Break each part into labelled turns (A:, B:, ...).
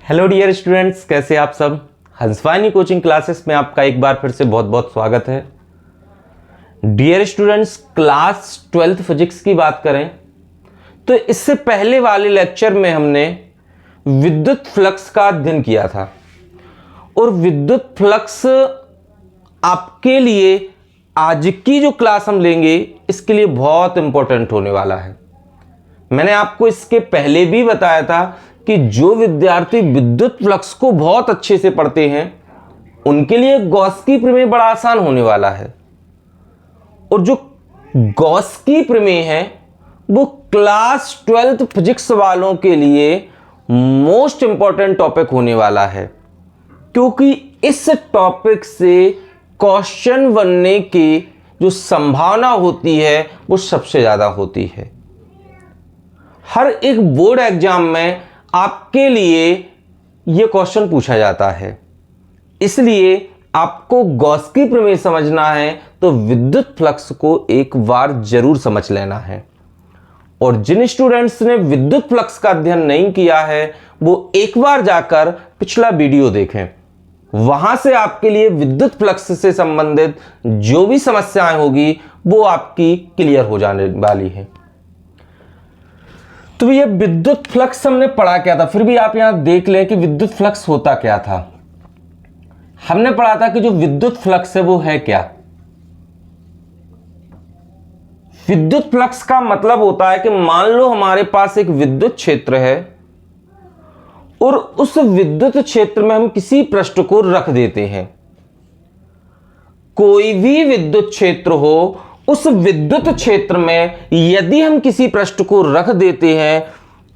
A: Hello dear students, कैसे आप सब। हंसवानी कोचिंग क्लासेस में आपका एक बार फिर से बहुत बहुत स्वागत है। Dear students, class 12th physics की बात करें तो इससे पहले वाले लेक्चर में हमने विद्युत फ्लक्स का अध्ययन किया था और विद्युत फ्लक्स आपके लिए आज की जो क्लास हम लेंगे इसके लिए बहुत इंपॉर्टेंट होने वाला है। मैंने आपको इसके पहले भी बताया था कि जो विद्यार्थी विद्युत फ्लक्स को बहुत अच्छे से पढ़ते हैं उनके लिए गॉस की प्रमेय बड़ा आसान होने वाला है, और जो गॉस की प्रमेय है वो क्लास 12th फिजिक्स वालों के लिए मोस्ट इंपॉर्टेंट टॉपिक होने वाला है, क्योंकि इस टॉपिक से क्वेश्चन बनने की जो संभावना होती है वो सबसे ज्यादा होती है। हर एक बोर्ड एग्जाम में आपके लिए यह क्वेश्चन पूछा जाता है, इसलिए आपको गॉस की प्रमेय समझना है तो विद्युत फ्लक्स को एक बार जरूर समझ लेना है। और जिन स्टूडेंट्स ने विद्युत फ्लक्स का अध्ययन नहीं किया है वो एक बार जाकर पिछला वीडियो देखें, वहां से आपके लिए विद्युत फ्लक्स से संबंधित जो भी समस्याएं होगी वो आपकी क्लियर हो जाने वाली है। तो ये विद्युत फ्लक्स हमने पढ़ा क्या था, फिर भी आप यहां देख लें कि विद्युत फ्लक्स होता क्या था। हमने पढ़ा था कि जो विद्युत फ्लक्स है वो है क्या। विद्युत फ्लक्स का मतलब होता है कि मान लो हमारे पास एक विद्युत क्षेत्र है और उस विद्युत क्षेत्र में हम किसी पृष्ठ को रख देते हैं। कोई भी विद्युत क्षेत्र हो, उस विद्युत क्षेत्र में यदि हम किसी पृष्ठ को रख देते हैं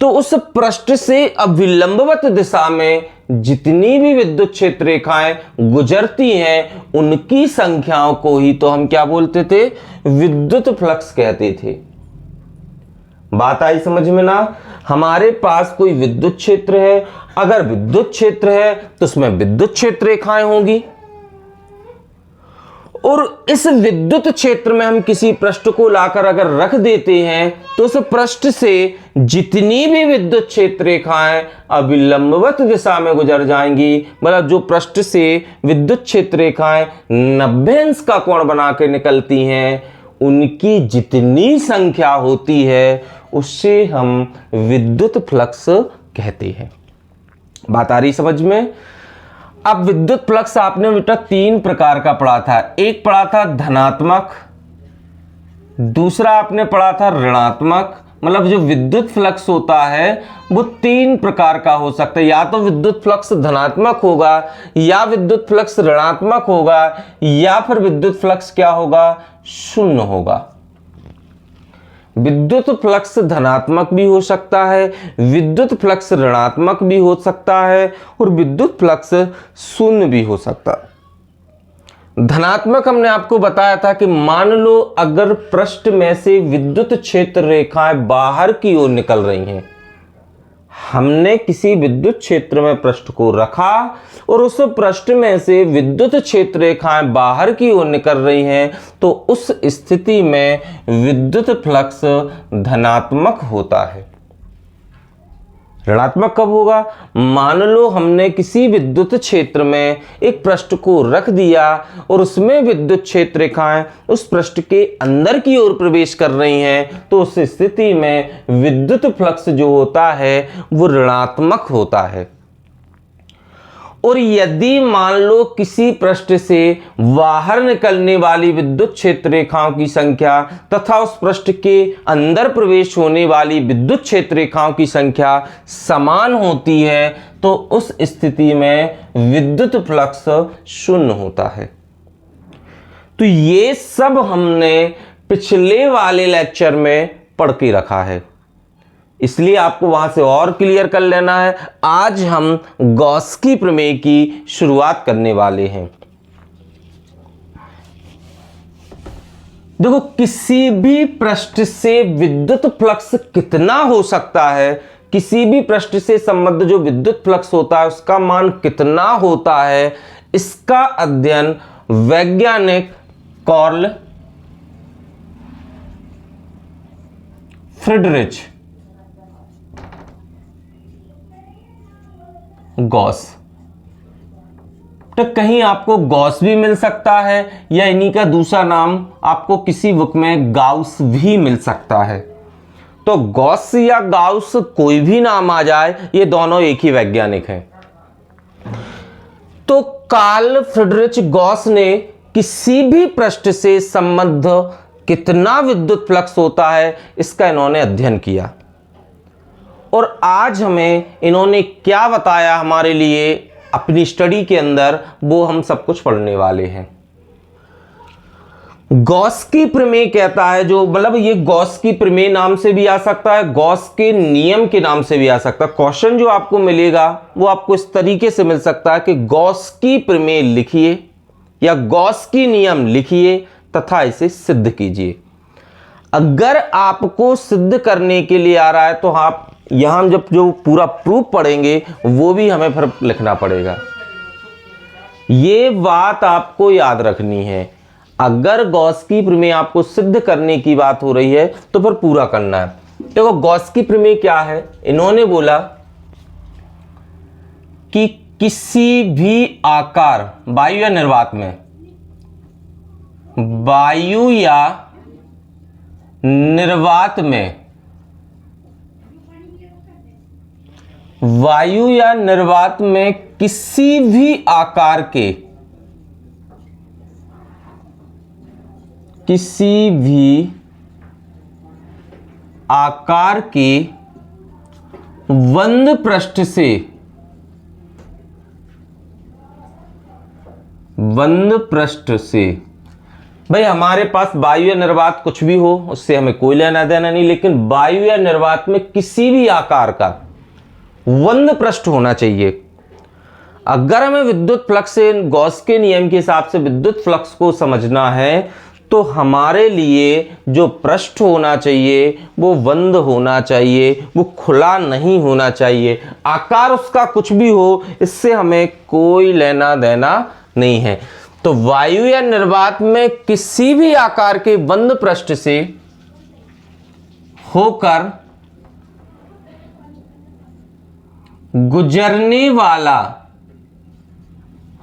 A: तो उस पृष्ठ से अभिलंबवत दिशा में जितनी भी विद्युत क्षेत्र रेखाएं गुजरती हैं उनकी संख्याओं को ही तो हम क्या बोलते थे, विद्युत फ्लक्स कहते थे। बात आई समझ में ना। हमारे पास कोई विद्युत क्षेत्र है, अगर विद्युत क्षेत्र है तो उसमें विद्युत क्षेत्र रेखाएं होंगी, और इस विद्युत क्षेत्र में हम किसी पृष्ठ को लाकर अगर रख देते हैं तो उस पृष्ठ से जितनी भी विद्युत क्षेत्र रेखाएं अभिलंबवत दिशा में गुजर जाएंगी, मतलब जो पृष्ठ से विद्युत क्षेत्र रेखाएं 90 अंश का कोण बना के निकलती हैं, उनकी जितनी संख्या होती है उससे हम विद्युत फ्लक्स कहते हैं। बात आ रही समझ में। अब विद्युत फ्लक्स आपने बेटा 3 प्रकार का पढ़ा था। एक पढ़ा था धनात्मक, दूसरा आपने पढ़ा था ऋणात्मक। मतलब जो विद्युत फ्लक्स होता है वो 3 प्रकार का हो सकता है, या तो विद्युत फ्लक्स धनात्मक होगा, या विद्युत फ्लक्स ऋणात्मक होगा, या फिर विद्युत फ्लक्स क्या होगा, शून्य होगा। विद्युत फ्लक्स धनात्मक भी हो सकता है, विद्युत फ्लक्स ऋणात्मक भी हो सकता है, और विद्युत फ्लक्स शून्य भी हो सकता है। धनात्मक हमने आपको बताया था कि मान लो अगर पृष्ठ में से विद्युत क्षेत्र रेखाएं बाहर की ओर निकल रही हैं, हमने किसी विद्युत क्षेत्र में पृष्ठ को रखा और उस पृष्ठ में से विद्युत क्षेत्र रेखाएं बाहर की ओर निकल रही हैं, तो उस स्थिति में विद्युत फ्लक्स धनात्मक होता है। ऋणात्मक कब होगा, मान लो हमने किसी विद्युत क्षेत्र में एक पृष्ठ को रख दिया और उसमें विद्युत क्षेत्र रेखाएं उस पृष्ठ के अंदर की ओर प्रवेश कर रही हैं, तो उस स्थिति में विद्युत फ्लक्स जो होता है वो ऋणात्मक होता है। और यदि मान लो किसी पृष्ठ से बाहर निकलने वाली विद्युत क्षेत्र रेखाओं की संख्या तथा उस पृष्ठ के अंदर प्रवेश होने वाली विद्युत क्षेत्र रेखाओं की संख्या समान होती है, तो उस स्थिति में विद्युत फ्लक्स शून्य होता है। तो ये सब हमने पिछले वाले लेक्चर में पढ़ के रखा है, इसलिए आपको वहां से और क्लियर कर लेना है। आज हम गॉस की प्रमेय की शुरुआत करने वाले हैं। देखो, किसी भी पृष्ठ से विद्युत फ्लक्स कितना हो सकता है, किसी भी पृष्ठ से संबद्ध जो विद्युत फ्लक्स होता है उसका मान कितना होता है, इसका अध्ययन वैज्ञानिक कार्ल फ्रिडरिच गॉस। तो कहीं आपको गॉस भी मिल सकता है या इन्हीं का दूसरा नाम आपको किसी बुक में गाउस भी मिल सकता है। तो गॉस या गाउस कोई भी नाम आ जाए, ये दोनों एक ही वैज्ञानिक हैं। तो कार्ल फ्रिडरिच गॉस ने किसी भी पृष्ठ से संबद्ध कितना विद्युत फ्लक्स होता है, इसका इन्होंने अध्ययन किया। और आज हमें इन्होंने क्या बताया हमारे लिए अपनी स्टडी के अंदर, वो हम सब कुछ पढ़ने वाले हैं। गॉस की प्रमेय कहता है, जो मतलब ये गॉस की प्रमेय नाम से भी आ सकता है, गॉस के नियम के नाम से भी आ सकता है। क्वेश्चन जो आपको मिलेगा वो आपको इस तरीके से मिल सकता है कि गॉस की प्रमेय लिखिए या गॉस की नियम लिखिए तथा इसे सिद्ध कीजिए। अगर आपको सिद्ध करने के लिए आ रहा है तो आप यहां जब जो पूरा प्रूफ पढ़ेंगे वो भी हमें फिर लिखना पड़ेगा। ये बात आपको याद रखनी है। अगर गॉस की प्रमेय आपको सिद्ध करने की बात हो रही है तो फिर पूरा करना है। देखो गॉस की प्रमेय क्या है, इन्होंने बोला कि किसी भी आकार वायु या निर्वात में, वायु या निर्वात में, वायु या निर्वात में किसी भी आकार के, किसी भी आकार के बंद पृष्ठ से, बंद पृष्ठ से, भाई हमारे पास वायु या निर्वात कुछ भी हो उससे हमें कोई लेना देना नहीं, लेकिन वायु या निर्वात में किसी भी आकार का बंद पृष्ठ होना चाहिए। अगर हमें विद्युत फ्लक्स से गॉस के नियम के हिसाब से विद्युत फ्लक्स को समझना है तो हमारे लिए जो पृष्ठ होना चाहिए वो बंद होना चाहिए, वो खुला नहीं होना चाहिए। आकार उसका कुछ भी हो, इससे हमें कोई लेना देना नहीं है। तो वायु या निर्वात में किसी भी आकार के बंद पृष्ठ से होकर गुजरने वाला,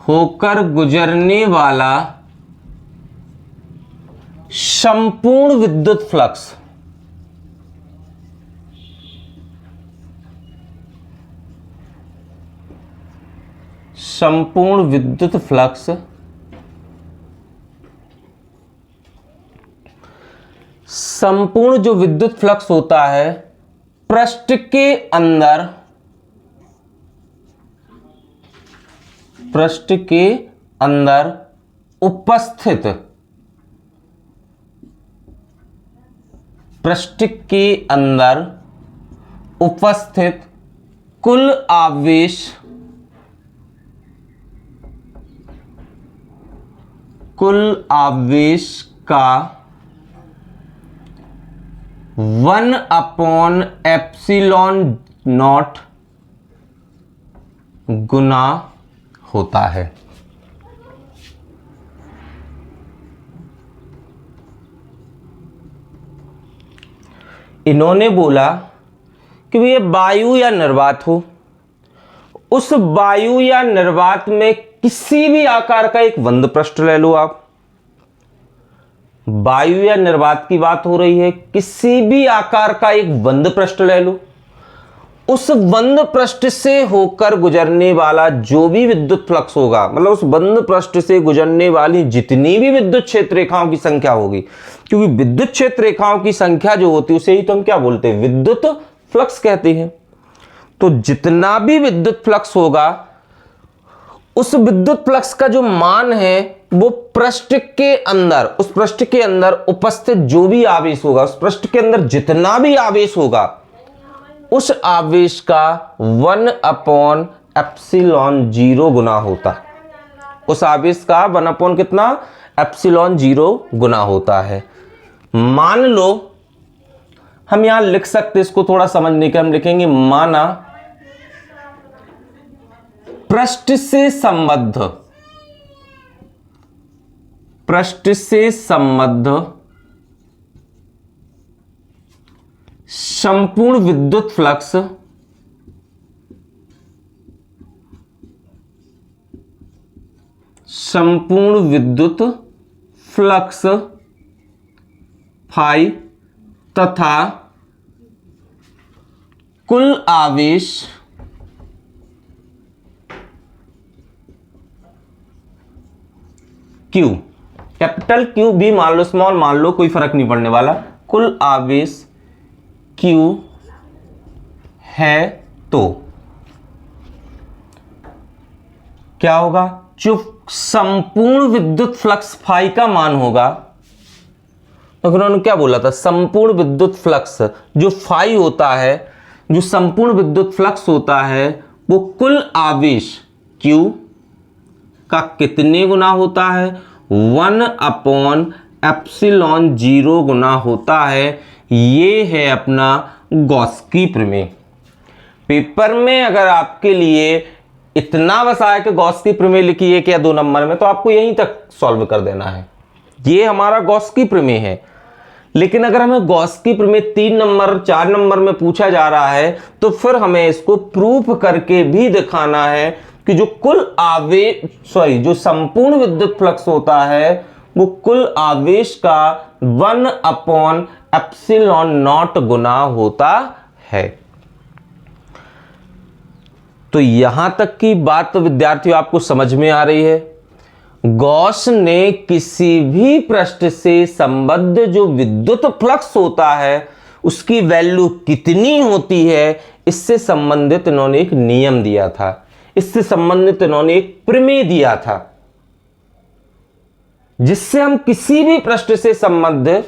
A: होकर गुजरने वाला संपूर्ण विद्युत फ्लक्स, संपूर्ण विद्युत फ्लक्स संपूर्ण जो विद्युत फ्लक्स होता है पृष्ठ के अंदर, पृष्ठ के अंदर उपस्थित, पृष्ठ के अंदर उपस्थित कुल आवेश, कुल आवेश का 1/ε0 गुना होता है। इन्होंने बोला कि ये वायु या निर्वात हो, उस वायु या निर्वात में किसी भी आकार का एक बंद पृष्ठ ले लो आप। वायु या निर्वात की बात हो रही है, किसी भी आकार का एक बंद पृष्ठ ले लो। उस बंद पृष्ठ से होकर गुजरने वाला जो भी विद्युत फ्लक्स होगा, मतलब उस बंद पृष्ठ से गुजरने वाली जितनी भी विद्युत क्षेत्र रेखाओं की संख्या होगी, क्योंकि विद्युत क्षेत्र रेखाओं की संख्या जो होती है उसे ही तो हम क्या बोलते हैं, विद्युत फ्लक्स कहते हैं। तो जितना भी विद्युत फ्लक्स होगा, उस विद्युत फ्लक्स का जो मान है वो पृष्ठ के अंदर, उस पृष्ठ के अंदर उपस्थित जो भी आवेश होगा, उस पृष्ठ के अंदर जितना भी आवेश होगा, उस आवेश का 1/ε0 गुना होता, उस आवेश का 1 कितना ε0 गुना होता है। मान लो हम यहां लिख सकते, इसको थोड़ा समझने के हम लिखेंगे, माना पृष्ठ से संबद्ध, पृष्ठ से संबद्ध संपूर्ण विद्युत फ्लक्स, संपूर्ण विद्युत फ्लक्स फाई तथा कुल आवेश क्यू, कैपिटल क्यू भी मान लो, स्मॉल मान लो, कोई फर्क नहीं पड़ने वाला, कुल आवेश क्यू है तो क्या होगा, जो संपूर्ण विद्युत फ्लक्स फाई का मान होगा, तो फिर उन्होंने क्या बोला था, संपूर्ण विद्युत फ्लक्स जो फाई होता है, जो संपूर्ण विद्युत फ्लक्स होता है, वो कुल आवेश Q का कितने गुना होता है, 1/ε0 गुना होता है। ये है अपना गॉस की प्रमेय। पेपर में अगर आपके लिए इतना बस आया कि गॉस की प्रमेय लिखिए क्या 2 नंबर में, तो आपको यहीं तक सॉल्व कर देना है। ये हमारा गॉस की प्रमेय है। लेकिन अगर हमें गॉस की प्रमेय 3 नंबर 4 नंबर में पूछा जा रहा है, तो फिर हमें इसको प्रूफ करके भी दिखाना है कि जो जो संपूर्ण विद्युत फ्लक्स होता है वो कुल आवेश का 1/ε0 गुना होता है। तो यहां तक की बात तो विद्यार्थियों आपको समझ में आ रही है। गॉस ने किसी भी पृष्ठ से संबद्ध जो विद्युत फ्लक्स होता है उसकी वैल्यू कितनी होती है, इससे संबंधित इन्होंने एक नियम दिया था, इससे संबंधित इन्होंने एक प्रमेय दिया था, जिससे हम किसी भी पृष्ठ से संबद्ध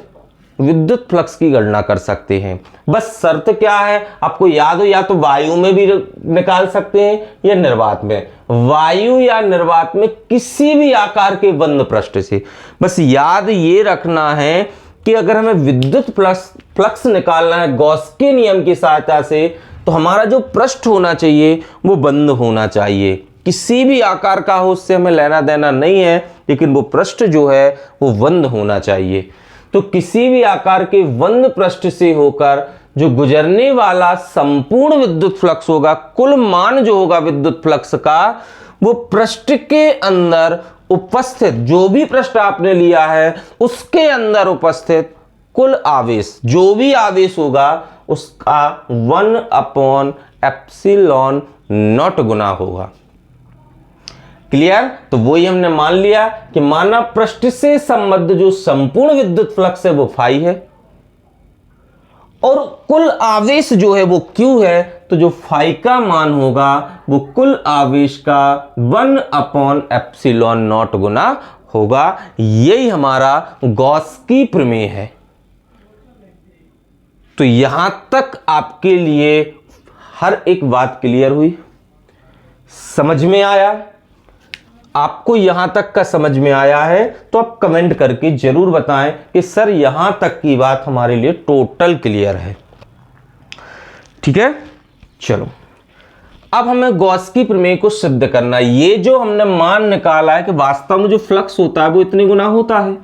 A: विद्युत फ्लक्स की गणना कर सकते हैं। बस शर्त क्या है, आपको याद हो, या तो वायु में भी निकाल सकते हैं या निर्वात में, वायु या निर्वात में किसी भी आकार के बंद पृष्ठ से। बस याद ये रखना है कि अगर हमें विद्युत फ्लक्स निकालना है गॉस के नियम की सहायता से, तो हमारा जो पृष्ठ होना चाहिए वो बंद होना चाहिए। किसी भी आकार का हो उससे हमें लेना देना नहीं है, लेकिन वो पृष्ठ जो है वो बंद होना चाहिए। तो किसी भी आकार के बंद पृष्ठ से होकर जो गुजरने वाला संपूर्ण विद्युत फ्लक्स होगा, कुल मान जो होगा विद्युत फ्लक्स का, वो पृष्ठ के अंदर उपस्थित, जो भी पृष्ठ आपने लिया है उसके अंदर उपस्थित कुल आवेश, जो भी आवेश होगा उसका 1/ε0 गुना होगा। क्लियर? तो वही हमने मान लिया कि मानव पृष्ठ से संबद्ध जो संपूर्ण विद्युत फ्लक्स है वो फाई है, और कुल आवेश जो है वो क्यू है। तो जो फाई का मान होगा वो कुल आवेश का 1/ε0 गुना होगा। यही हमारा गॉस की प्रमेय है। तो यहां तक आपके लिए हर एक बात क्लियर हुई, समझ में आया? आपको यहां तक का समझ में आया है तो आप कमेंट करके जरूर बताएं कि सर यहां तक की बात हमारे लिए टोटल क्लियर है। ठीक है, चलो अब हमें गॉस की प्रमेय को सिद्ध करना है। ये जो हमने मान निकाला है कि वास्तव में जो फ्लक्स होता है वो इतने गुना होता है,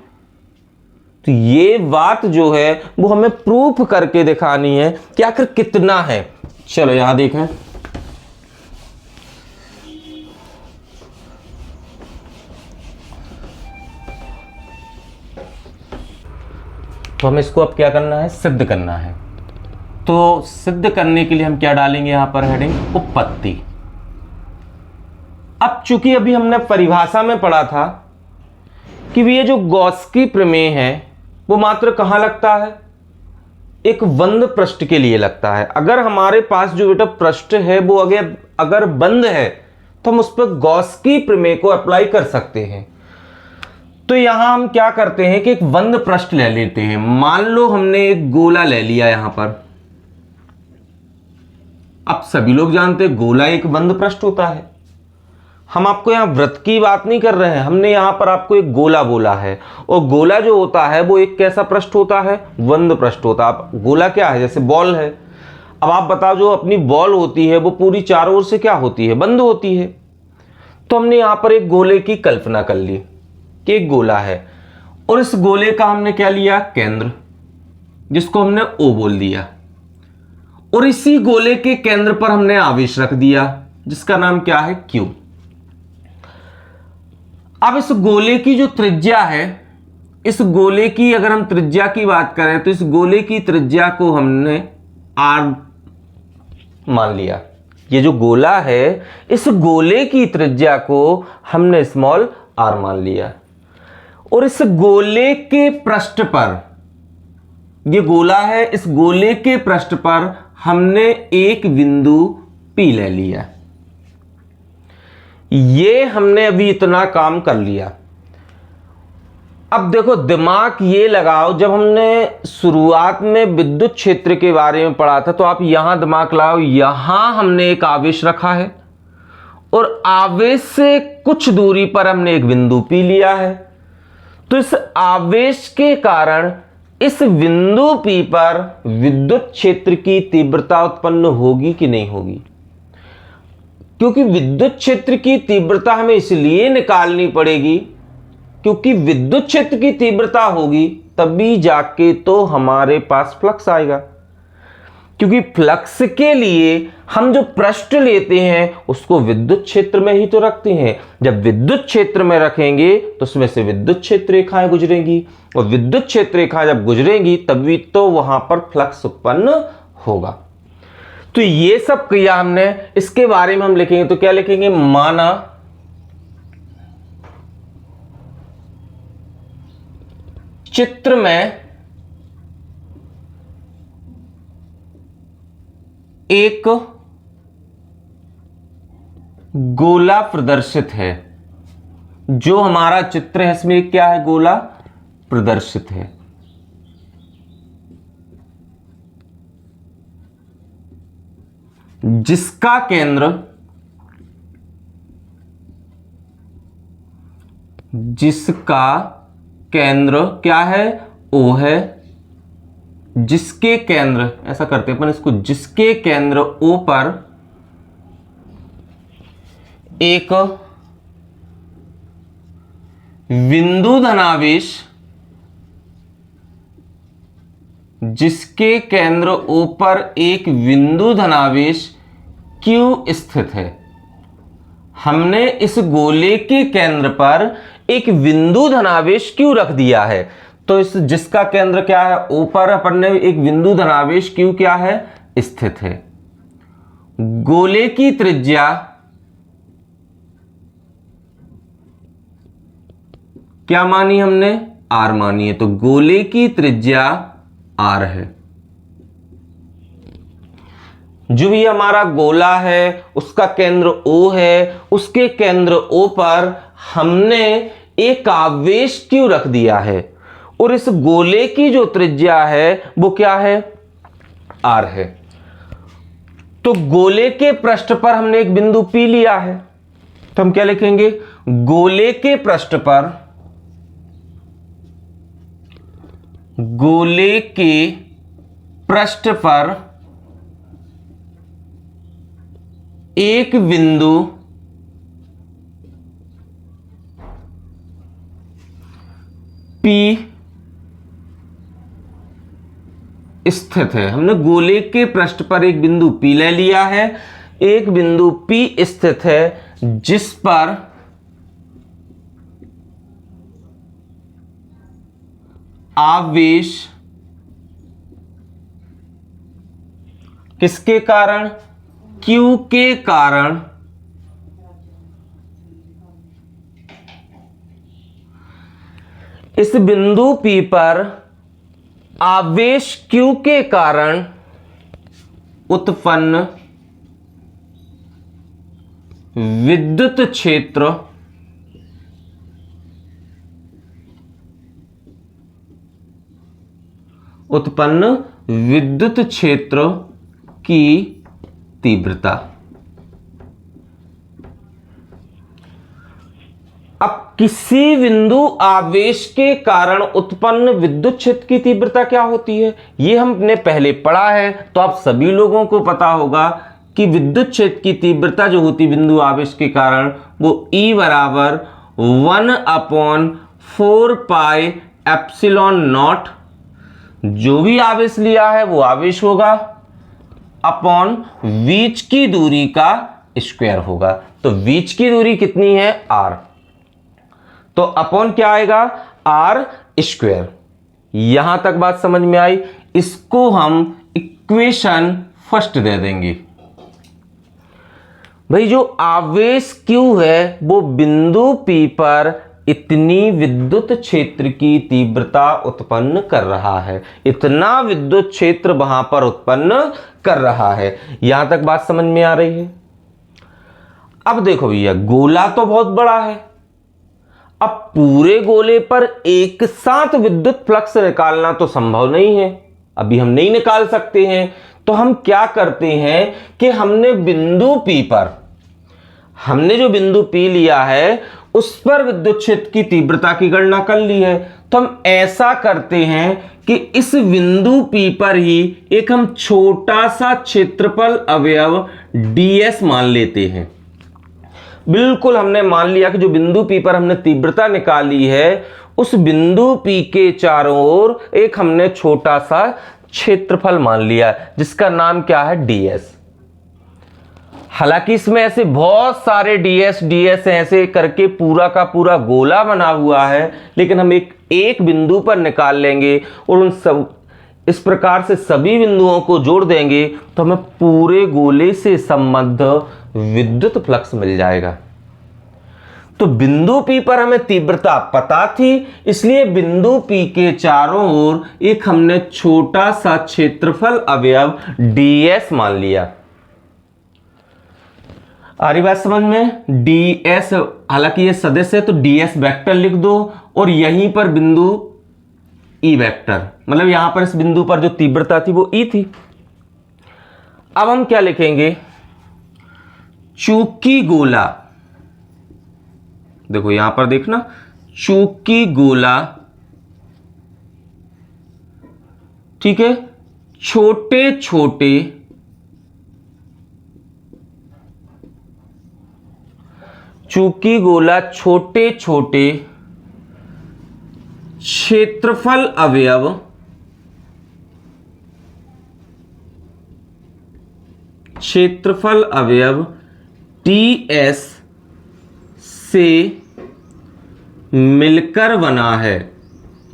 A: तो ये बात जो है वो हमें प्रूफ करके दिखानी है कि आखिर कितना है। चलो यहां देखें, तो हमें इसको अब क्या करना है, सिद्ध करना है। तो सिद्ध करने के लिए हम क्या डालेंगे यहां पर, हेडिंग उत्पत्ति। अब चूंकि अभी हमने परिभाषा में पढ़ा था कि ये जो गॉस की प्रमेय है वो मात्र कहां लगता है, एक बंद पृष्ठ के लिए लगता है। अगर हमारे पास जो बेटा पृष्ठ है वो अगर बंद है तो हम उस पर गॉस की प्रमेय को अप्लाई कर सकते हैं। तो यहां हम क्या करते हैं कि एक बंद पृष्ठ ले लेते हैं। मान लो हमने एक गोला ले लिया यहां पर। अब सभी लोग जानते हैं गोला एक बंद पृष्ठ होता है। हम आपको यहां वृत्त की बात नहीं कर रहे हैं, हमने यहां पर आपको एक गोला बोला है, और गोला जो होता है वो एक कैसा पृष्ठ होता है, बंद पृष्ठ होता है। अब गोला क्या है, जैसे बॉल है। अब आप बताओ, जो अपनी बॉल होती है वो पूरी चारों ओर से क्या होती है, बंद होती है। तो हमने यहां पर एक गोले की कल्पना कर ली कि एक गोला है, और इस गोले का हमने क्या लिया, केंद्र, जिसको हमने O बोल दिया, और इसी गोले के केंद्र पर हमने आवेश रख दिया जिसका नाम क्या है, Q। अब इस गोले की जो त्रिज्या है, इस गोले की अगर हम त्रिज्या की बात करें तो इस गोले की त्रिज्या को हमने r मान लिया। ये जो गोला है इस गोले की त्रिज्या को हमने स्मॉल r मान लिया और इस गोले के पृष्ठ पर, ये गोला है, इस गोले के पृष्ठ पर हमने एक बिंदु P ले लिया। ये हमने अभी इतना काम कर लिया। अब देखो दिमाग ये लगाओ, जब हमने शुरुआत में विद्युत क्षेत्र के बारे में पढ़ा था तो आप यहां दिमाग लगाओ, यहां हमने एक आवेश रखा है और आवेश से कुछ दूरी पर हमने एक बिंदु P लिया है। तो इस आवेश के कारण इस बिंदु P पर विद्युत क्षेत्र की तीव्रता उत्पन्न होगी कि नहीं होगी? क्योंकि विद्युत क्षेत्र की तीव्रता हमें इसलिए निकालनी पड़ेगी क्योंकि विद्युत क्षेत्र की तीव्रता होगी तभी जाके तो हमारे पास फ्लक्स आएगा। क्योंकि फ्लक्स के लिए हम जो पृष्ठ लेते हैं उसको विद्युत क्षेत्र में ही तो रखते हैं। जब विद्युत क्षेत्र में रखेंगे तो उसमें से विद्युत क्षेत्र रेखाएं गुजरेंगी और विद्युत क्षेत्र रेखाएं जब गुजरेंगी तभी तो वहां पर फ्लक्स उत्पन्न होगा। तो ये सब किया हमने। इसके बारे में हम लिखेंगे तो क्या लिखेंगे? माना चित्र में एक गोला प्रदर्शित है। जो हमारा चित्र है इसमें क्या है? गोला प्रदर्शित है। जिसका केंद्र क्या है? O है। जिसके केंद्र, ऐसा करते हैं अपन इसको, जिसके केंद्र O पर एक बिंदु धनावेश, जिसके केंद्र O पर एक बिंदु धनावेश Q स्थित है। हमने इस गोले के केंद्र पर एक बिंदु धनावेश Q रख दिया है। तो इस जिसका केंद्र क्या है? O पर अपन ने एक बिंदु धनावेश Q क्या है? स्थित है। गोले की त्रिज्या क्या मानी हमने? R मानी है। तो गोले की त्रिज्या R है। जो भी हमारा गोला है उसका केंद्र O है, उसके केंद्र O पर हमने एक आवेश Q रख दिया है और इस गोले की जो त्रिज्या है वो क्या है? R है। तो गोले के पृष्ठ पर हमने एक बिंदु P लिया है तो हम क्या लिखेंगे? गोले के पृष्ठ पर, गोले के पृष्ठ पर एक बिंदु P स्थित है। हमने गोले के पृष्ठ पर एक बिंदु P ले लिया है। एक बिंदु P स्थित है जिस पर आवेश किसके कारण? Q के कारण इस बिंदु P पर आवेश Q के कारण उत्पन्न विद्युत क्षेत्र की तीव्रता। अब किसी बिंदु आवेश के कारण उत्पन्न विद्युत क्षेत्र की तीव्रता क्या होती है ये हमने पहले पढ़ा है। तो आप सभी लोगों को पता होगा कि विद्युत क्षेत्र की तीव्रता जो होती बिंदु आवेश के कारण वो E बराबर 1/4 पाई एप्सिलॉन नॉट, जो भी आवेश लिया है वो आवेश होगा, अपॉन बीच की दूरी का स्क्वायर होगा। तो बीच की दूरी कितनी है? R। तो अपॉन क्या आएगा, आर स्क्वायर। यहां तक बात समझ में आई। इसको हम इक्वेशन फर्स्ट दे देंगे। भाई जो आवेश Q है वो बिंदु P पर इतनी विद्युत क्षेत्र की तीव्रता उत्पन्न कर रहा है, इतना विद्युत क्षेत्र वहां पर उत्पन्न कर रहा है। यहां तक बात समझ में आ रही है। अब देखो भैया, गोला तो बहुत बड़ा है, अब पूरे गोले पर एक साथ विद्युत फ्लक्स निकालना तो संभव नहीं है, अभी हम नहीं निकाल सकते हैं। तो हम क्या करते हैं कि हमने जो बिंदु P लिया है उस पर विद्युत क्षेत्र की तीव्रता की गणना कर ली है। तो हम ऐसा करते हैं कि इस बिंदु P पर ही एक हम छोटा सा क्षेत्रफल अवयव ds मान लेते हैं। बिल्कुल हमने मान लिया कि जो बिंदु P पर हमने तीव्रता निकाली है उस बिंदु P के चारों ओर एक हमने छोटा सा क्षेत्रफल मान लिया जिसका नाम क्या है, ds। हालांकि इसमें ऐसे बहुत सारे ds ऐसे करके पूरा का पूरा गोला बना हुआ है, लेकिन हम एक बिंदु पर निकाल लेंगे और उन सब इस प्रकार से सभी बिंदुओं को जोड़ देंगे तो हमें पूरे गोले से संबद्ध विद्युत फ्लक्स मिल जाएगा। तो बिंदु P पर हमें तीव्रता पता थी, इसलिए बिंदु P के चारों ओर एक हमने छोटा सा क्षेत्रफल अवयव ds मान लिया। आ रही बात समझ में, ds, हालांकि ये सदिश है तो ds वेक्टर लिख दो और यहीं पर बिंदु E वेक्टर, मतलब यहां पर इस बिंदु पर जो तीव्रता थी वो E थी। अब हम क्या लिखेंगे, चूंकि गोला, देखो यहां पर देखना, चूंकि गोला, ठीक है, छोटे छोटे क्षेत्रफल अवयव ts से मिलकर बना है।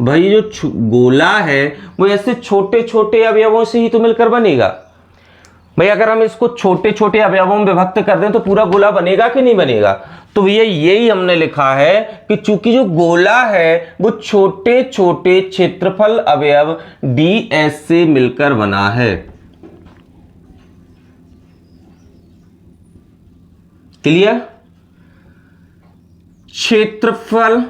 A: भाई जो गोला है वो ऐसे छोटे छोटे अवयवों से ही तो मिलकर बनेगा। भाई अगर हम इसको छोटे छोटे अवयवों में विभक्त कर दें तो पूरा गोला बनेगा कि नहीं बनेगा। तो भैया यही हमने लिखा है कि चूंकि जो गोला है वो छोटे छोटे क्षेत्रफल अवयव ds से मिलकर बना है। क्लियर। क्षेत्रफल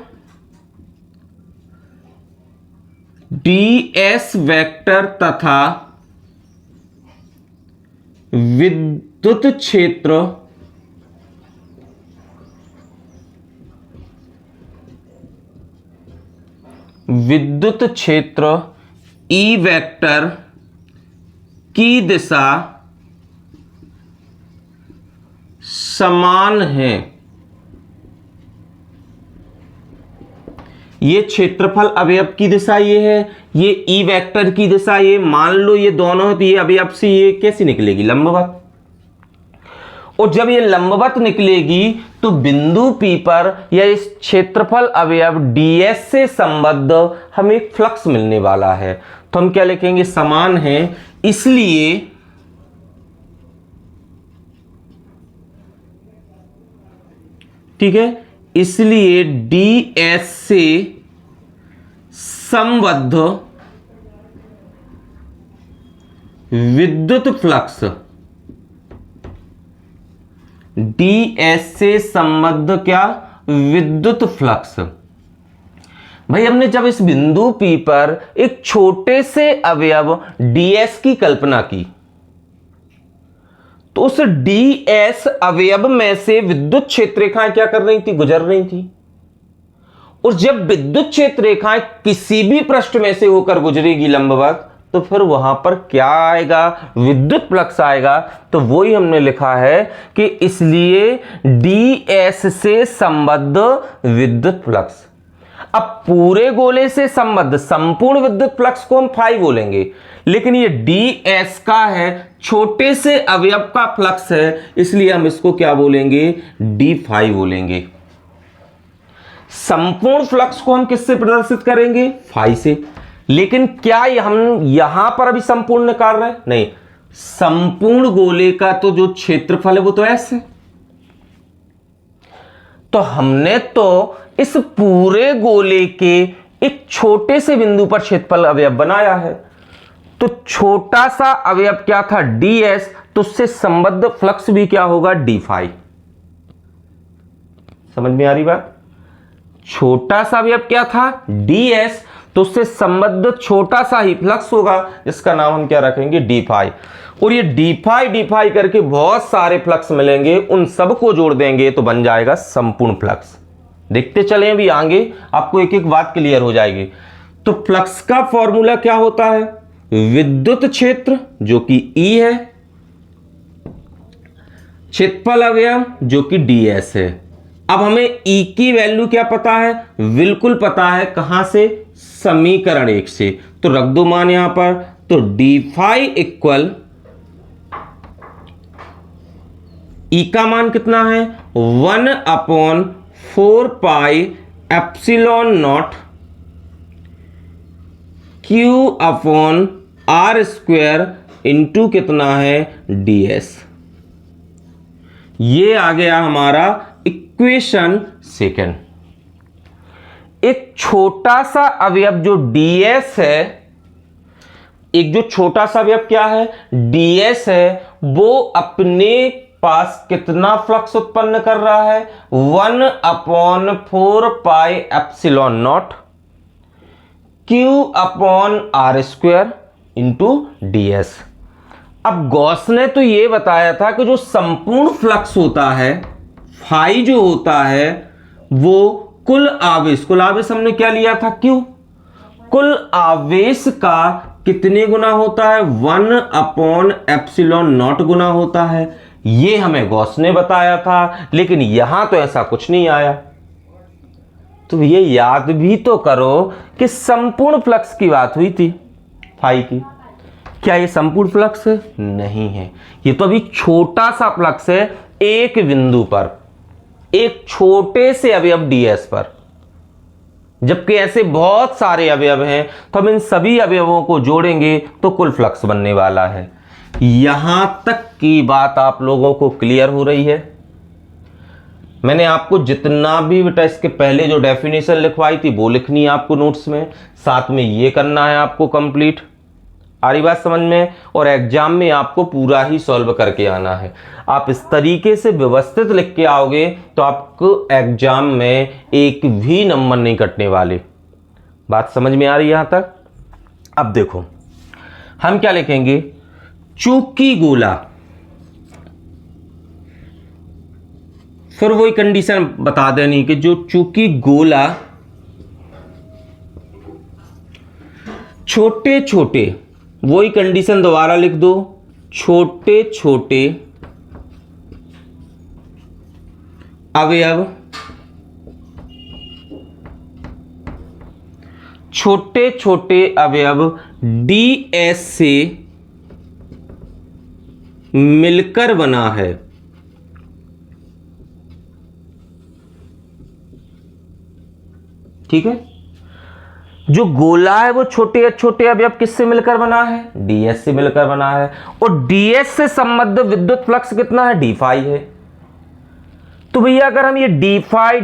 A: ds वेक्टर तथा विद्युत क्षेत्र E वेक्टर की दिशा समान है। ये क्षेत्रफल अवयव की दिशा ये है, ये E वेक्टर की दिशा ये, मान लो ये दोनों है तो ये अवयव से ये कैसी निकलेगी, लंबवत। और जब ये लंबवत निकलेगी तो बिंदु P पर या इस क्षेत्रफल अवयव ds से संबद्ध हमें एक फ्लक्स मिलने वाला है। तो हम क्या लिखेंगे, समान है, इसलिए ठीक है, इसलिए ds से संबद्ध विद्युत फ्लक्स, ds से संबद्ध क्या, विद्युत फ्लक्स। भाई हमने जब इस बिंदु P पर एक छोटे से अवयव ds की कल्पना की तो उस ds अवयव में से विद्युत क्षेत्र रेखाएं क्या कर रही थी, गुजर रही थी। और जब विद्युत क्षेत्र रेखाएं किसी भी पृष्ठ में से होकर गुजरेगी लंबवत, तो फिर वहां पर क्या आएगा, विद्युत फ्लक्स आएगा। तो वही हमने लिखा है कि इसलिए ds से संबद्ध विद्युत फ्लक्स। अब पूरे गोले से संबद्ध संपूर्ण विद्युत फ्लक्स को हम फाई बोलेंगे, लेकिन ये ds का है, छोटे से अवयव का फ्लक्स है, इसलिए हम इसको क्या बोलेंगे, d फाई बोलेंगे। संपूर्ण फ्लक्स को हम किससे प्रदर्शित करेंगे? फाई से। लेकिन क्या हम यहां पर अभी संपूर्ण निकाल रहे हैं? नहीं, संपूर्ण गोले का तो जो क्षेत्रफल है वो तो एस है। तो हमने तो इस पूरे गोले के एक छोटे से बिंदु पर क्षेत्रफल अवयव बनाया है। तो छोटा सा अवयव क्या था? ds, तो उससे संबद्ध फ्लक्स भी क्या होगा? d phi. समझ में आ रही बात? छोटा सा अवयव क्या था? ds, तो उससे संबद्ध छोटा सा ही फ्लक्स होगा, जिसका नाम हम क्या रखेंगे? d phi. और ये d फाई करके बहुत सारे फ्लक्स मिलेंगे, उन सबको जोड़ देंगे तो बन जाएगा संपूर्ण फ्लक्स। देखते चलें अभी आगे, आपको एक एक बात क्लियर हो जाएगी। तो फ्लक्स का फॉर्मूला क्या होता है? विद्युत क्षेत्र जो कि E है, क्षेत्रफल अवयव जो कि ds है। अब हमें E की वैल्यू क्या पता है? बिल्कुल पता है। कहां से? समीकरण 1 से। तो रख दो मान यहां पर। तो d फाई इक्वल E का मान कितना है? 1/4 pi epsilon not Q upon R square into कितना है? ds। ये आ गया हमारा इक्वेशन सेकेंड। एक छोटा सा अवयव जो ds है, एक जो छोटा सा अवयव क्या है? ds है, वो अपने पास कितना फ्लक्स उत्पन्न कर रहा है? 1/4 pi epsilon not Q upon R square into ds। अब गॉस ने तो ये बताया था कि जो संपूर्ण फ्लक्स होता है, फाई जो होता है, वो कुल आवेश हमने क्या लिया था? Q। कुल आवेश का कितने गुना होता है? 1/एप्सिलॉन नॉट गुना होता है। ये हमें गॉस ने बताया था, लेकिन यहां तो ऐसा कुछ नहीं आया। तो ये याद भी तो करो कि संपूर्ण फ्लक्स की बात हुई थी फाई की। क्या ये संपूर्ण फ्लक्स है? नहीं है, ये तो अभी छोटा सा फ्लक्स है एक बिंदु पर, एक छोटे से अवयव ds पर। जबकि ऐसे बहुत सारे अवयव हैं, तो हम इन सभी अवयवों को जोड़ेंगे तो कुल फ्लक्स बनने वाला है। यहां तक की बात आप लोगों को क्लियर हो रही है? मैंने आपको जितना भी बेटा इसके पहले जो डेफिनेशन लिखवाई थी वो लिखनी है आपको नोट्स में, साथ में ये करना है आपको कंप्लीट। आ रही बात समझ में? और एग्जाम में आपको पूरा ही सॉल्व करके आना है। आप इस तरीके से व्यवस्थित लिख के आओगे तो आपको एग्जाम में एक भी नंबर नहीं कटने वाले। बात समझ में आ रही है यहां तक? अब देखो हम क्या लिखेंगे? चूंकि गोला, फिर वही कंडीशन बता देनी कि जो चूंकि गोला छोटे छोटे, वही कंडीशन दोबारा लिख दो, छोटे छोटे अवयव, छोटे छोटे अवयव ds से मिलकर बना है। ठीक है, जो गोला है वो छोटे छोटे अवयव किससे मिलकर बना है? ds से मिलकर बना है। और ds से संबद्ध विद्युत फ्लक्स कितना है? d फाई है। तो भैया अगर हम ये d फाई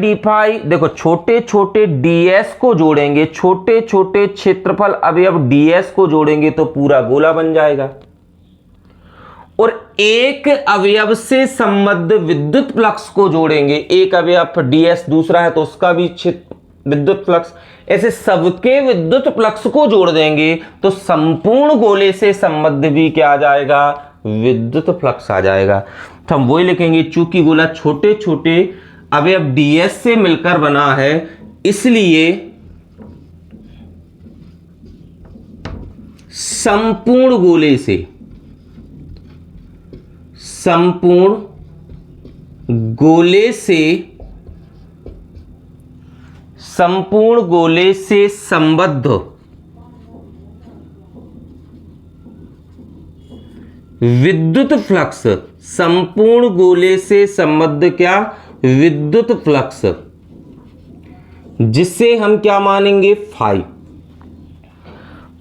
A: देखो, छोटे छोटे ds को जोड़ेंगे, छोटे छोटे क्षेत्रफल अवयव ds को जोड़ेंगे तो पूरा गोला बन जाएगा। और एक अवयव से संबद्ध विद्युत फ्लक्स को जोड़ेंगे, एक अवयव ds दूसरा है तो उसका भी विद्युत फ्लक्स, ऐसे सबके विद्युत फ्लक्स को जोड़ देंगे तो संपूर्ण गोले से संबद्ध भी क्या आ जाएगा? विद्युत फ्लक्स आ जाएगा। तो हम वही लिखेंगे, चूंकि गोला छोटे छोटे अवयव ds से मिलकर बना है, इसलिए संपूर्ण गोले से, संपूर्ण गोले से संबद्ध विद्युत फ्लक्स, संपूर्ण गोले से संबद्ध क्या? विद्युत फ्लक्स जिससे हम क्या मानेंगे फाई।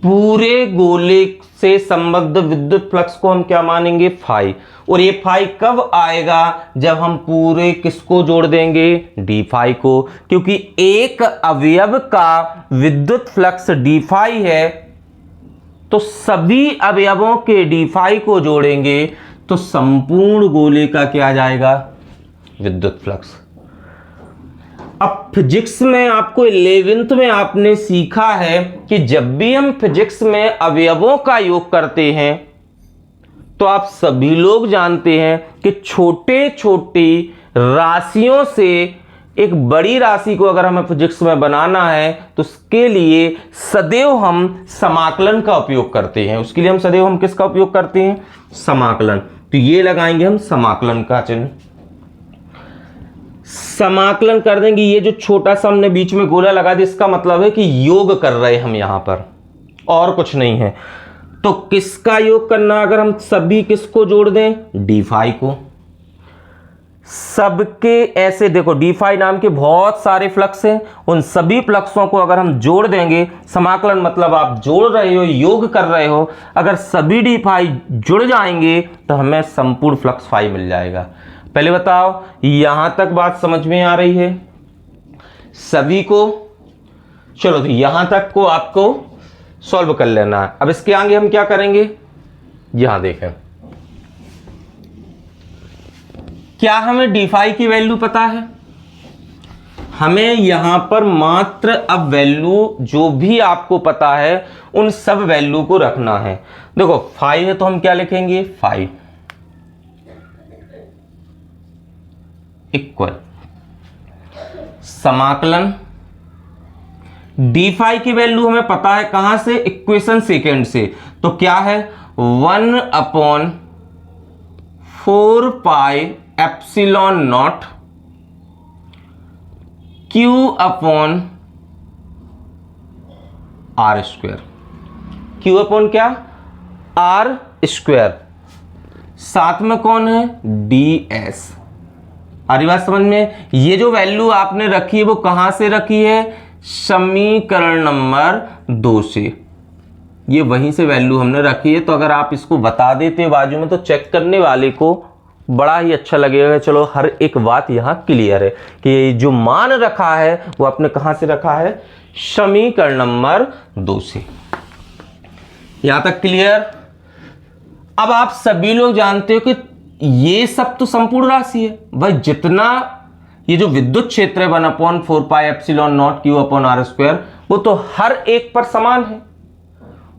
A: पूरे गोले से संबद्ध विद्युत फ्लक्स को हम क्या मानेंगे फाई। और ये फाई कब आएगा, जब हम पूरे किसको जोड़ देंगे, डी फाई को। क्योंकि एक अवयव का विद्युत फ्लक्स डी फाई है, तो सभी अवयवों के डी फाई को जोड़ेंगे तो संपूर्ण गोले का क्या आ जाएगा, विद्युत फ्लक्स। अब फिजिक्स में आपको 11th में आपने सीखा है कि जब भी हम फिजिक्स में अवयवों का योग करते हैं तो आप सभी लोग जानते हैं कि छोटे छोटी राशियों से एक बड़ी राशि को अगर हमें फिजिक्स में बनाना है तो उसके लिए सदैव हम समाकलन का उपयोग करते हैं। उसके लिए हम सदैव हम किसका उपयोग करते हैं, समाकलन। तो ये लगाएंगे हम समाकलन का चिन्ह, समाकलन कर देंगे। ये जो छोटा सा हमने बीच में गोला लगा दिया, इसका मतलब है कि योग कर रहे हैं हम यहां पर, और कुछ नहीं है। तो किसका योग करना, अगर हम सभी किसको जोड़ दें, डी फाई को। सबके ऐसे देखो डी फाई नाम के बहुत सारे फ्लक्स हैं, उन सभी फ्लक्सों को अगर हम जोड़ देंगे, समाकलन मतलब आप जोड़ रहे हो, योग कर रहे हो, अगर सभी डी फाई जुड़ जाएंगे तो हमें संपूर्ण फ्लक्स फाई मिल जाएगा। पहले बताओ यहां तक बात समझ में आ रही है सभी को। चलो तो यहां तक को आपको सॉल्व कर लेना है। अब इसके आगे हम क्या करेंगे, यहां देखें, क्या हमें डी फाई की वैल्यू पता है, हमें यहां पर मात्र अब वैल्यू जो भी आपको पता है उन सब वैल्यू को रखना है। देखो फाई है तो हम क्या लिखेंगे, फाई इक्वल समाकलन डी फाई की वैल्यू हमें पता है कहां से, इक्वेशन सेकेंड से। तो क्या है 1/4 pi epsilon not q upon r square. Q upon क्या, आर स्क्वायर, साथ में कौन है, डी एस। आ रही बात समझ में। ये जो वैल्यू आपने रखी है वो कहां से रखी है, समीकरण नंबर 2 से, ये वहीं से वैल्यू हमने रखी है। तो अगर आप इसको बता देते बाजू में तो चेक करने वाले को बड़ा ही अच्छा लगेगा। चलो हर एक बात यहां क्लियर है कि जो मान रखा है वो आपने कहां से रखा है, समीकरण नंबर 2 से। यहां तक क्लियर। अब आप सभी लोग जानते हो कि ये सब तो संपूर्ण राशि है भाई, जितना ये जो विद्युत क्षेत्र है 1/4 pi epsilon not q upon r square, वो तो हर एक पर समान है,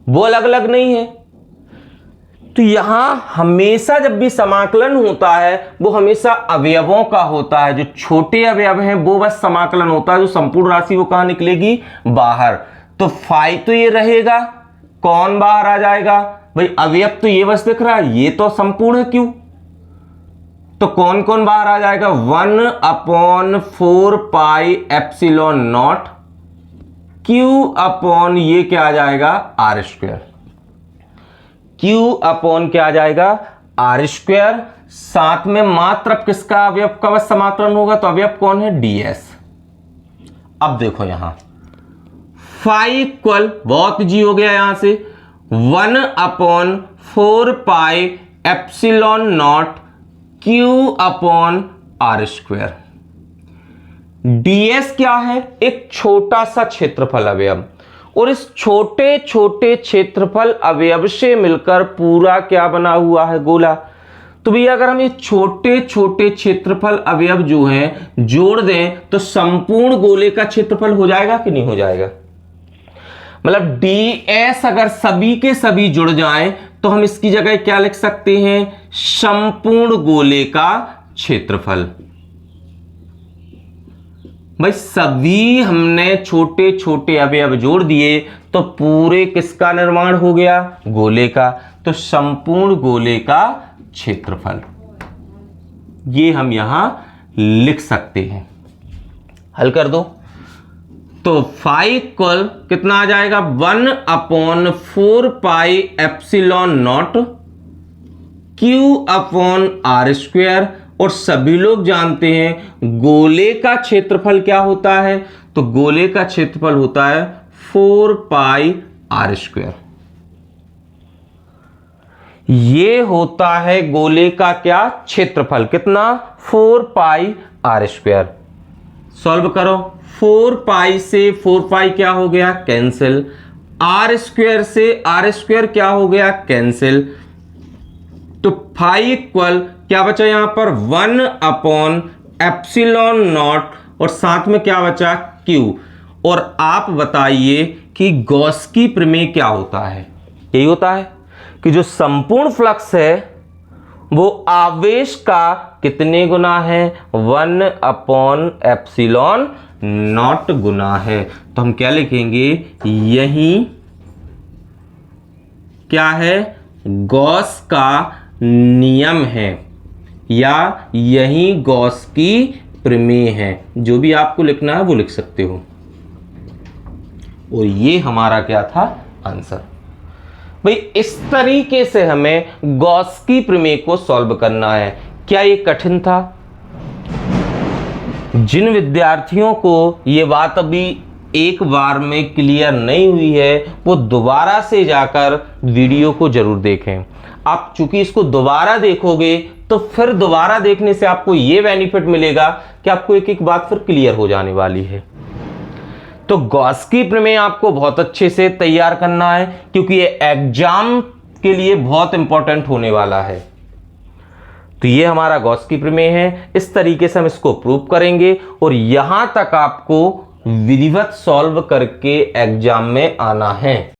A: वो अलग अलग नहीं है। तो यहां हमेशा जब भी समाकलन होता है वो हमेशा अवयवों का होता है। जो छोटे अवयव हैं वो बस समाकलन होता है, जो संपूर्ण राशि वो कहां निकलेगी, बाहर। तो फाई तो ये रहेगा, कौन बाहर आ जाएगा भाई, अवयव तो ये बस दिख रहा है, ये तो संपूर्ण है क्यों, तो कौन कौन बाहर आ जाएगा, 1/4 pi epsilon not q upon ये क्या आ जाएगा, आर स्क्वायर। क्यू अपॉन क्या आ जाएगा, आर स्क्वायर, साथ में मात्र अब किसका अवयव का बस समाकलन होगा, तो अवयव कौन है, डीएस। अब देखो यहां फाई इक्वल, बहुत जी हो गया यहां से, 1/4 pi epsilon not q upon r square. Ds क्या है, एक छोटा सा क्षेत्रफल अवयव, और इस छोटे छोटे क्षेत्रफल अवयव से मिलकर पूरा क्या बना हुआ है, गोला। तो भैया अगर हम ये छोटे छोटे क्षेत्रफल अवयव जो हैं जोड़ दें तो संपूर्ण गोले का क्षेत्रफल हो जाएगा कि नहीं हो जाएगा। मतलब ds अगर सभी के सभी जुड़ जाएं तो हम इसकी जगह क्या लिख सकते हैं, संपूर्ण गोले का क्षेत्रफल। भाई सभी हमने छोटे छोटे अवयव जोड़ दिए तो पूरे किसका निर्माण हो गया, गोले का। तो संपूर्ण गोले का क्षेत्रफल ये हम यहां लिख सकते हैं। हल कर दो तो फाई इक्वल कितना आ जाएगा, 1/4 pi epsilon not q upon r square, और सभी लोग जानते हैं गोले का क्षेत्रफल क्या होता है, तो गोले का क्षेत्रफल होता है 4πr²। ये होता है गोले का क्या क्षेत्रफल, कितना, 4πr²। सॉल्व करो, 4π से 4π क्या हो गया, कैंसिल, r² से r² क्या हो गया, कैंसिल, तो फाई इक्वल क्या बचा यहां पर, 1/ε0 और साथ में क्या बचा, q। और आप बताइए कि गॉस की प्रमेय क्या होता है, यही होता है कि जो संपूर्ण फ्लक्स है वो आवेश का कितने गुना है, 1/ε0 गुना है। तो हम क्या लिखेंगे, यही क्या है, गॉस का नियम है या यही गॉस की प्रमेय है। जो भी आपको लिखना है वो लिख सकते हो। और ये हमारा क्या था, आंसर। भाई इस तरीके से हमें गॉस की प्रमेय को सॉल्व करना है। क्या ये कठिन था? जिन विद्यार्थियों को ये बात अभी एक बार में क्लियर नहीं हुई है वो दोबारा से जाकर वीडियो को जरूर देखें। आप चूंकि इसको दोबारा देखोगे तो फिर दोबारा देखने से आपको ये बेनिफिट मिलेगा कि आपको एक एक बात फिर क्लियर हो जाने वाली है। तो गॉस की प्रमेय आपको बहुत अच्छे से तैयार करना है क्योंकि ये एग्जाम के लिए बहुत इंपॉर्टेंट होने वाला है। तो ये हमारा गॉस की प्रमेय है। इस तरीके से हम इसको प्रूव करेंगे और यहां तक आपको विधिवत सॉल्व करके एग्जाम में आना है।